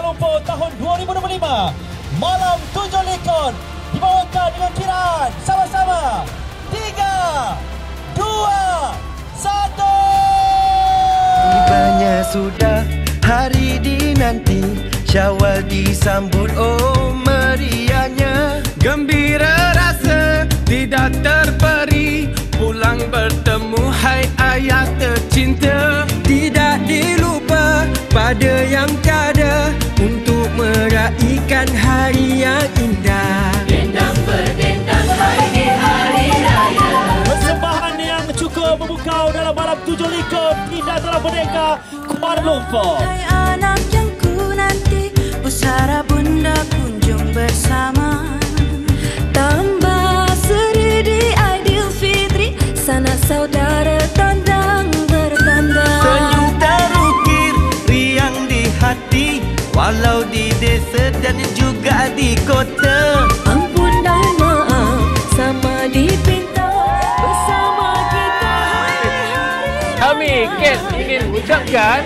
Lumpur tahun 2025. Malam 7 Lekon dibawakan dengan kiraan sama-sama 3, 2, 1. Tibanya sudah hari dinanti, Syawal disambut oh meriahnya. Gembira rasa tidak terperi, pulang bertemu hai ayah tercinta. Tidak dilupa pada yang tiada, untuk meraihkan hari yang indah. Dendang berdendang hai di hari raya. Persembahan yang cukup memukau dalam malam 7 Lekon Indah dalam Merdeka Kuala Lumpur. Hai anak yang ku nanti, pusara bunda kunjung bersama. Tambah seri di Aidilfitri, sana saudara tandang bertanda. Senyum terukir riang di hati, walau di desa dan juga di kota. Ampun dan maaf sama dipinta, bersama kita hari-hari. Kami Ken ingin ucapkan